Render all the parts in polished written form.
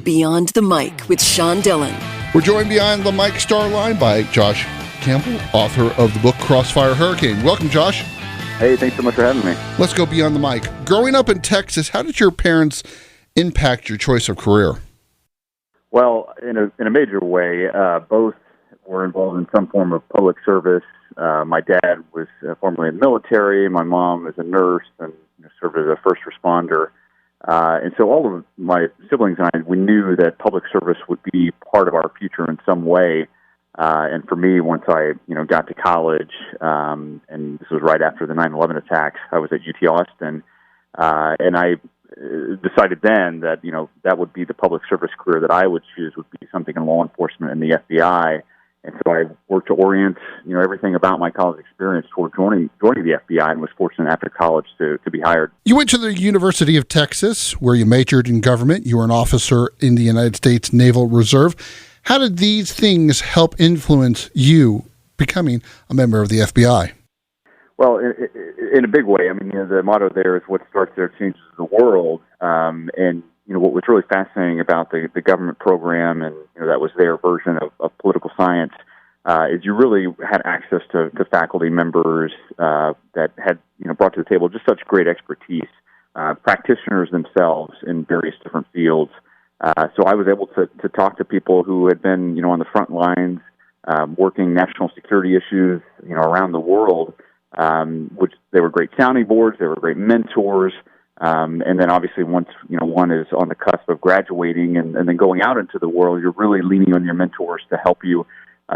Beyond the Mic with Sean Dillon. We're joined behind the mic star line by Josh Campbell, author of the book Crossfire Hurricane. Welcome, Josh. Hey, thanks so much for having me. Let's go beyond the mic. Growing up in Texas, how did your parents impact your choice of career? Well, in a major way, both were involved in some form of public service. My dad was formerly in the military. My mom is a nurse and served as a first responder. And so all of my siblings and I, we knew that public service would be part of our future in some way. And for me, once I, got to college, and this was right after the 9/11 attacks, I was at UT Austin, and I decided then that, that would be the public service career that I would choose, would be something in law enforcement and the FBI. And so I worked to orient, everything about my college experience toward joining the FBI, and was fortunate after college to be hired. You went to the University of Texas, where you majored in government. You were an officer in the United States Naval Reserve. How did these things help influence you becoming a member of the FBI? Well, in a big way. I mean, the motto there is what starts there changes the world. And what was really fascinating about the government program, and that was their version of political science, is you really had access to faculty members that had brought to the table just such great expertise, practitioners themselves in various different fields. So I was able to talk to people who had been on the front lines, working national security issues around the world, which they were great sounding boards, they were great mentors. And then obviously once, one is on the cusp of graduating and then going out into the world, you're really leaning on your mentors to help you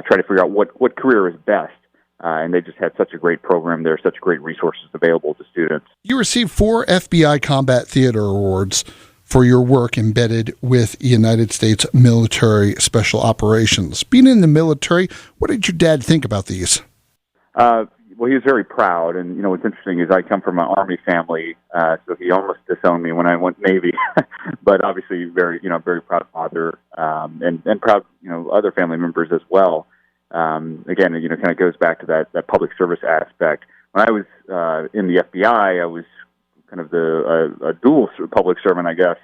try to figure out what career is best. And they just had such a great program there, such great resources available to students. You received 4 FBI Combat Theater Awards for your work embedded with United States military special operations. Being in the military, what did your dad think about these? Well, he was very proud, and what's interesting is I come from an Army family, so he almost disowned me when I went Navy. But obviously, very proud father, and proud other family members as well. Again, kind of goes back to that public service aspect. When I was in the FBI, I was kind of a dual public servant, I guess.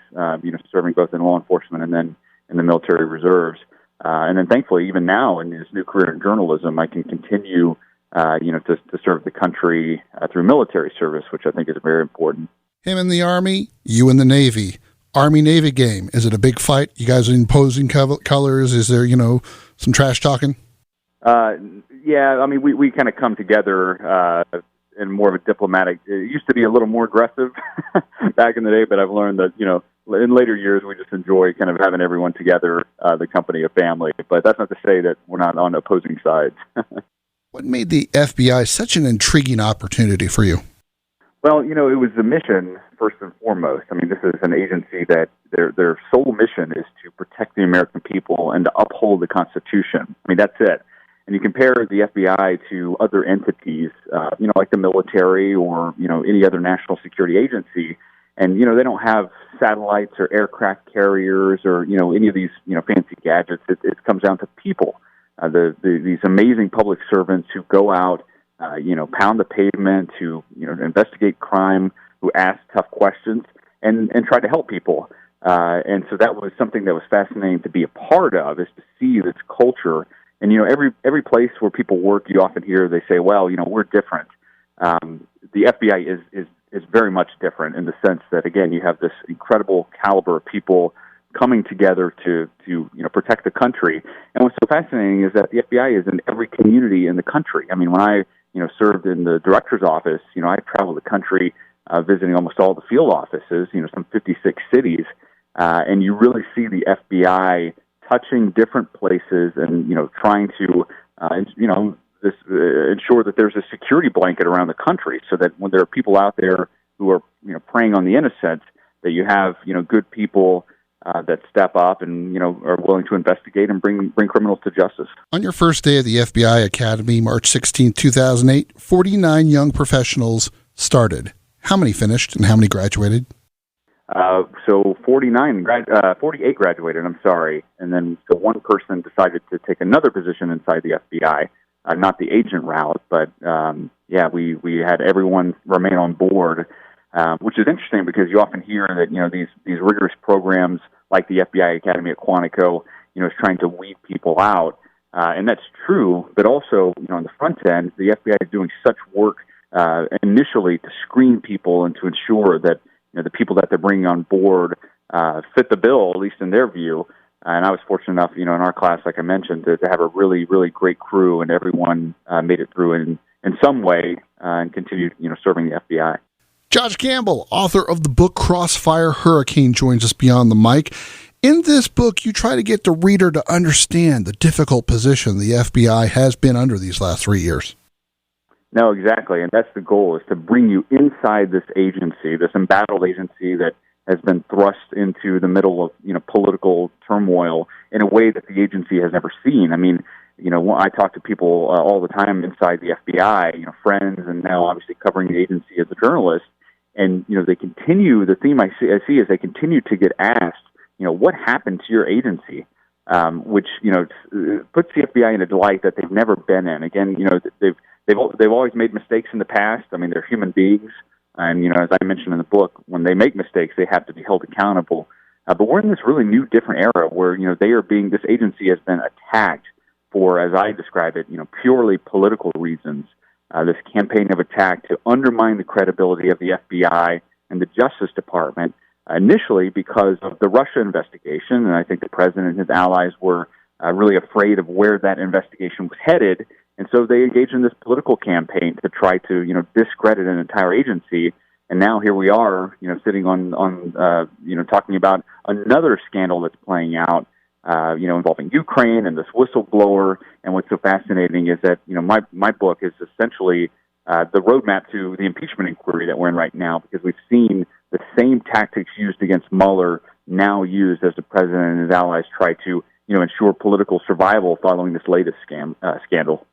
Serving both in law enforcement and then in the military reserves. And then, thankfully, even now in this new career in journalism, I can continue. To serve the country through military service, which I think is very important. Him in the Army, you in the Navy. Army-Navy game. Is it a big fight? You guys are in opposing colors? Is there, some trash talking? Yeah, I mean, we kind of come together in more of a diplomatic. It used to be a little more aggressive back in the day, but I've learned that, in later years, we just enjoy kind of having everyone together, the company, a family. But that's not to say that we're not on opposing sides. What made the FBI such an intriguing opportunity for you? Well, it was the mission, first and foremost. I mean, this is an agency that their sole mission is to protect the American people and to uphold the Constitution. I mean, that's it. And you compare the FBI to other entities, like the military or, any other national security agency, and, they don't have satellites or aircraft carriers or, any of these, fancy gadgets. It comes down to people. These amazing public servants who go out, pound the pavement, who investigate crime, who ask tough questions, and try to help people. And so that was something that was fascinating to be a part of, is to see this culture. And every place where people work, you often hear they say, "Well, we're different." The FBI is very much different in the sense that, again, you have this incredible caliber of people coming together to protect the country. And what's so fascinating is that the FBI is in every community in the country. I mean, when I served in the director's office, I traveled the country visiting almost all the field offices, some 56 cities, and you really see the FBI touching different places and trying to ensure that there's a security blanket around the country, so that when there are people out there who are preying on the innocent, that you have good people that step up and, are willing to investigate and bring criminals to justice. On your first day of the FBI Academy, March 16, 2008, 49 young professionals started. How many finished and how many graduated? So 48 graduated, I'm sorry. And then so one person decided to take another position inside the FBI, not the agent route, but we had everyone remain on board, which is interesting because you often hear that, these rigorous programs like the FBI Academy at Quantico, is trying to weed people out. And that's true, but also, on the front end, the FBI is doing such work initially to screen people and to ensure that the people that they're bringing on board fit the bill, at least in their view. And I was fortunate enough, in our class, like I mentioned, to have a really, really great crew, and everyone made it through in some way and continued, serving the FBI. Josh Campbell, author of the book Crossfire Hurricane, joins us beyond the mic. In this book, you try to get the reader to understand the difficult position the FBI has been under these last 3 years. No, exactly. And that's the goal, is to bring you inside this agency, this embattled agency that has been thrust into the middle of, political turmoil in a way that the agency has never seen. I mean, I talk to people all the time inside the FBI, friends, and now obviously covering the agency as a journalist. And, they continue, the theme I see is they continue to get asked, what happened to your agency? Which, puts the FBI in a delight that they've never been in. Again, they've always made mistakes in the past. I mean, they're human beings. And, as I mentioned in the book, when they make mistakes, they have to be held accountable. But we're in this really new, different era where, this agency has been attacked for, as I describe it, purely political reasons. This campaign of attack to undermine the credibility of the FBI and the Justice Department, initially because of the Russia investigation. And I think the president and his allies were really afraid of where that investigation was headed. And so they engaged in this political campaign to try to, discredit an entire agency. And now here we are, sitting on talking about another scandal that's playing out, involving Ukraine and this whistleblower. And what's so fascinating is that, my book is essentially the roadmap to the impeachment inquiry that we're in right now, because we've seen the same tactics used against Mueller now used as the president and his allies try to, ensure political survival following this latest scandal.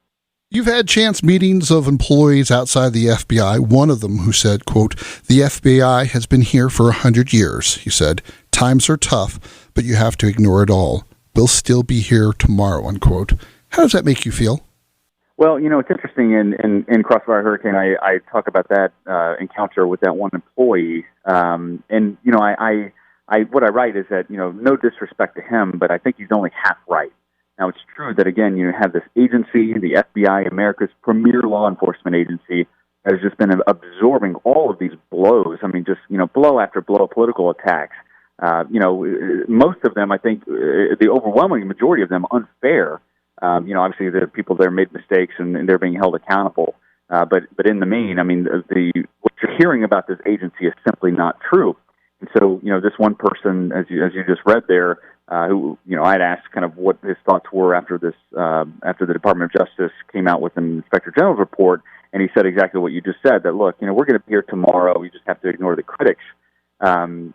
You've had chance meetings of employees outside the FBI, one of them who said, quote, "The FBI has been here for 100 years, he said. Times are tough, but you have to ignore it all. We'll still be here tomorrow," unquote. How does that make you feel? Well, it's interesting. In Crossfire Hurricane, I talk about that encounter with that one employee. What I write is that, no disrespect to him, but I think he's only half right. Now, it's true that, again, you have this agency, the FBI, America's premier law enforcement agency, that has just been absorbing all of these blows. I mean, just, blow after blow, political attacks. Most of them, I think, the overwhelming majority of them, unfair. Obviously, the people there made mistakes and they're being held accountable. But in the main, I mean, what you're hearing about this agency is simply not true. And so, this one person, as you just read there, who, I'd asked kind of what his thoughts were after the Department of Justice came out with an Inspector General's report, and he said exactly what you just said, that, look, we're going to be here tomorrow, you just have to ignore the critics. And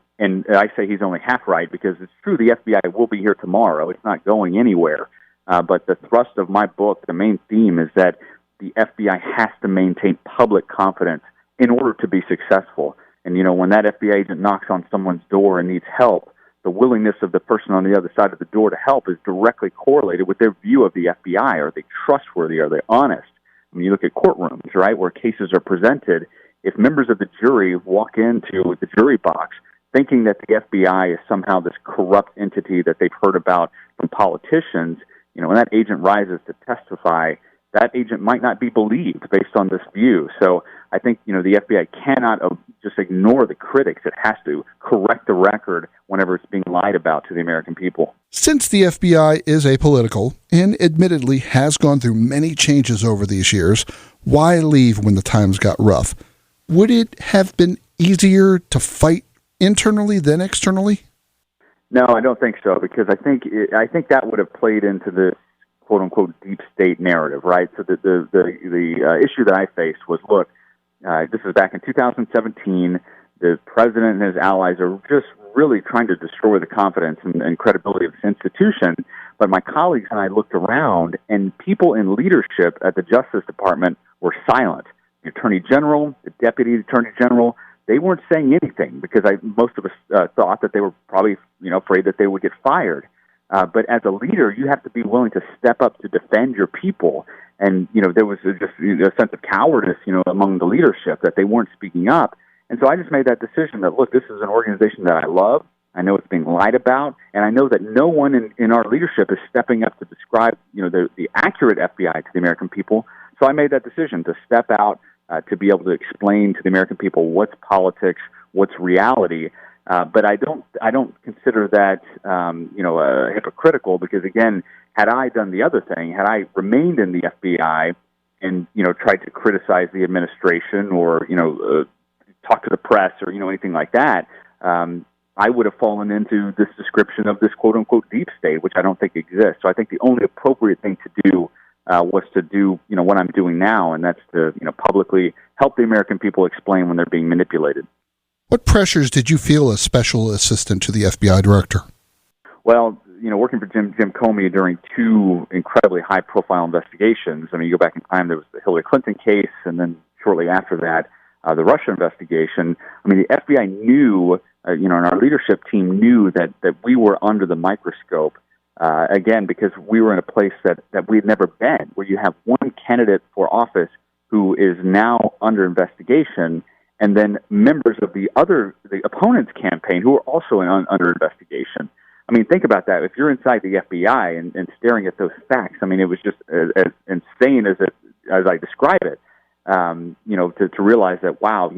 I say he's only half right, because it's true the FBI will be here tomorrow, it's not going anywhere. But the thrust of my book, the main theme, is that the FBI has to maintain public confidence in order to be successful. And, when that FBI agent knocks on someone's door and needs help, the willingness of the person on the other side of the door to help is directly correlated with their view of the FBI. Are they trustworthy? Are they honest? I mean, you look at courtrooms, right, where cases are presented. If members of the jury walk into the jury box thinking that the FBI is somehow this corrupt entity that they've heard about from politicians, when that agent rises to testify, that agent might not be believed based on this view. So I think, the FBI cannot just ignore the critics. It has to correct the record whenever it's being lied about to the American people. Since the FBI is apolitical and admittedly has gone through many changes over these years, why leave when the times got rough? Would it have been easier to fight internally than externally? No, I don't think so, because I think that would have played into the quote unquote deep state narrative, right? So the issue that I faced was, look, this is back in 2017. The president and his allies are just really trying to destroy the confidence and credibility of this institution. But my colleagues and I looked around, and people in leadership at the Justice Department were silent. The Attorney General, the Deputy Attorney General, they weren't saying anything, because most of us thought that they were probably afraid that they would get fired. But as a leader, you have to be willing to step up to defend your people. And, there was just a sense of cowardice, among the leadership, that they weren't speaking up. And so I just made that decision that, look, this is an organization that I love. I know it's being lied about, and I know that no one in our leadership is stepping up to describe, the accurate FBI to the American people. So I made that decision to step out to be able to explain to the American people what's politics, what's reality. But I don't consider that hypocritical, because again, had I done the other thing, had I remained in the FBI and tried to criticize the administration or talk to the press or anything like that, I would have fallen into this description of this quote unquote deep state, which I don't think exists. So I think the only appropriate thing to do was to do what I'm doing now, and that's to publicly help the American people explain when they're being manipulated. What pressures did you feel as special assistant to the FBI director? Well, working for Jim Comey during two incredibly high-profile investigations. I mean, you go back in time, there was the Hillary Clinton case, and then shortly after that, the Russia investigation. I mean, the FBI knew, and our leadership team knew that we were under the microscope, again, because we were in a place that we had never been, where you have one candidate for office who is now under investigation, and then members of the opponent's campaign who are also under investigation. I mean, think about that. If you're inside the FBI and staring at those facts, I mean, it was just as insane as I describe it, to realize that, wow,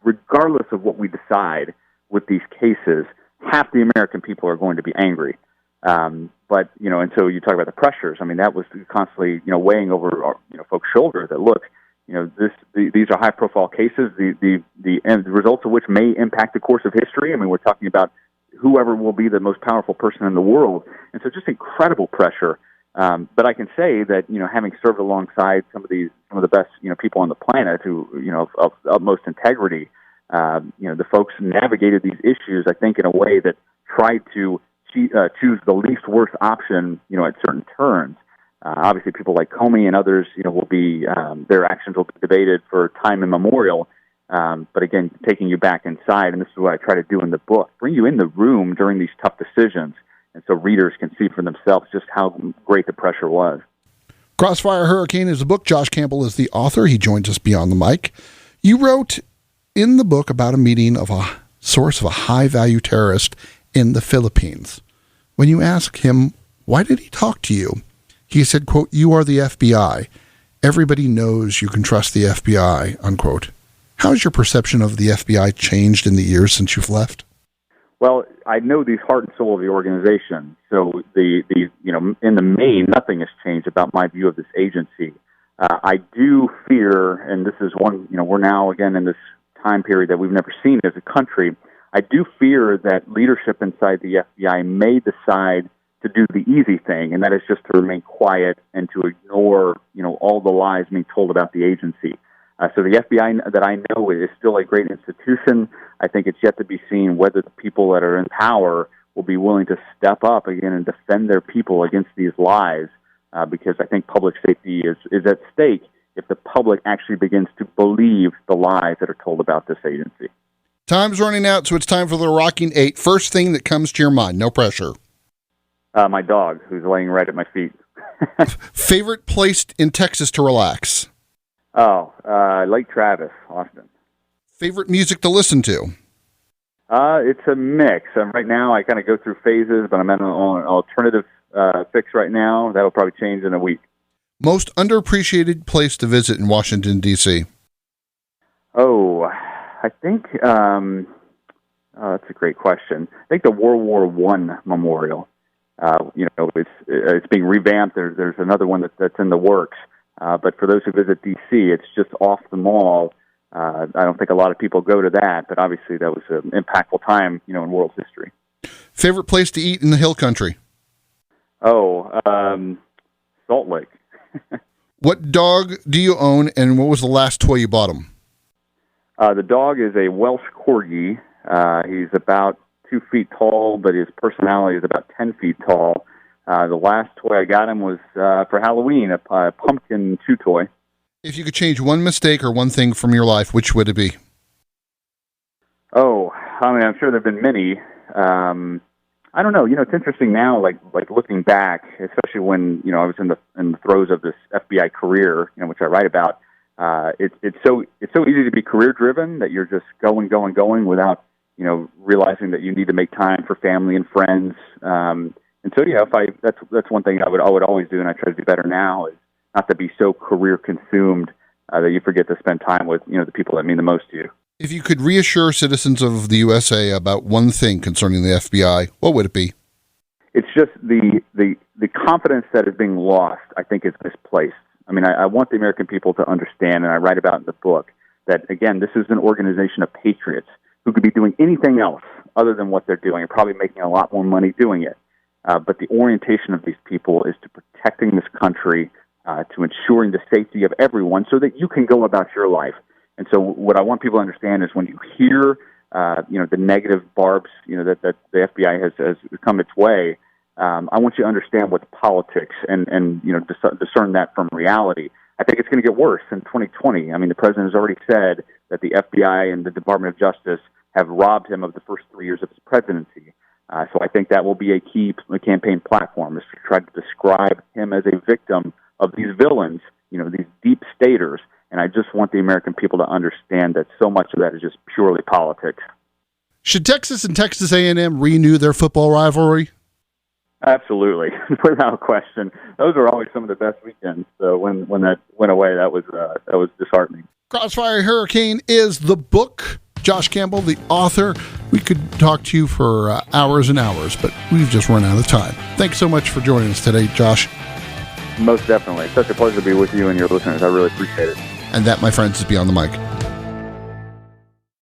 regardless of what we decide with these cases, half the American people are going to be angry. But, and so you talk about the pressures. I mean, that was constantly, weighing over, folks' shoulders that, look, these are high-profile cases, the results of which may impact the course of history. I mean, we're talking about whoever will be the most powerful person in the world. And so just incredible pressure. But I can say that, having served alongside some of the best, people on the planet who, of utmost integrity, the folks navigated these issues, I think, in a way that tried to choose the least worst option, at certain turns. Obviously, people like Comey and others, will be their actions will be debated for time immemorial. But again, taking you back inside, and this is what I try to do in the book: bring you in the room during these tough decisions, and so readers can see for themselves just how great the pressure was. Crossfire Hurricane is the book. Josh Campbell is the author. He joins us beyond the mic. You wrote in the book about a meeting of a source of a high-value terrorist in the Philippines. When you ask him, why did he talk to you? He said, quote, "You are the FBI. Everybody knows you can trust the FBI," unquote. How has your perception of the FBI changed in the years since you've left? Well, I know the heart and soul of the organization. So in the main, nothing has changed about my view of this agency. I do fear, and this is one, we're now again in this time period that we've never seen as a country. I do fear that leadership inside the FBI may decide to do the easy thing, and that is just to remain quiet and to ignore, all the lies being told about the agency. So the FBI that I know is still a great institution. I think it's yet to be seen whether the people that are in power will be willing to step up again and defend their people against these lies, because I think public safety is at stake if the public actually begins to believe the lies that are told about this agency. Time's running out, so it's time for the Rocking 8. First thing that comes to your mind, no pressure. My dog, who's laying right at my feet. Favorite place in Texas to relax? Lake Travis, Austin. Favorite music to listen to? It's a mix. Right now, I kind of go through phases, but I'm on an alternative fix right now. That'll probably change in a week. Most underappreciated place to visit in Washington, D.C.? I think that's a great question. I think the World War I Memorial. It's being revamped. There's another one that's in the works. But for those who visit D.C., it's just off the mall. I don't think a lot of people go to that, but obviously that was an impactful time, in world history. Favorite place to eat in the Hill Country? Salt Lake. What dog do you own, and what was the last toy you bought him? The dog is a Welsh Corgi. He's about 2 feet tall, but his personality is about 10 feet tall. The last toy I got him was for Halloween, a pumpkin chew toy. If you could change one mistake or one thing from your life, which would it be? I'm sure there have been many. I don't know. It's interesting now, like looking back, especially when I was in the throes of this FBI career, which I write about. It's so easy to be career driven that you're just going without realizing that you need to make time for family and friends. And so, that's one thing I would always do, and I try to do better now, is not to be so career consumed that you forget to spend time with, the people that mean the most to you. If you could reassure citizens of the USA about one thing concerning the FBI, what would it be? It's just the confidence that is being lost, I think, is misplaced. I mean, I want the American people to understand, and I write about in the book, that, again, this is an organization of patriots who could be doing anything else other than what they're doing and probably making a lot more money doing it. But the orientation of these people is to protecting this country, to ensuring the safety of everyone so that you can go about your life. And so what I want people to understand is when you hear, the negative barbs, that the FBI has come its way, I want you to understand what's politics and discern that from reality. I think it's going to get worse in 2020. I mean, the president has already said that the FBI and the Department of Justice have robbed him of the first 3 years of his presidency. So I think that will be a key campaign platform, is to try to describe him as a victim of these villains, these deep staters. And I just want the American people to understand that so much of that is just purely politics. Should Texas and Texas A&M renew their football rivalry? Absolutely, without question. Those are always some of the best weekends. So when that went away, that was disheartening. Crossfire Hurricane is the book. Josh Campbell, the author. We could talk to you for hours and hours, but we've just run out of time. Thanks so much for joining us today, Josh. Most definitely. It's such a pleasure to be with you and your listeners. I really appreciate it. And that, my friends, is Beyond the Mic.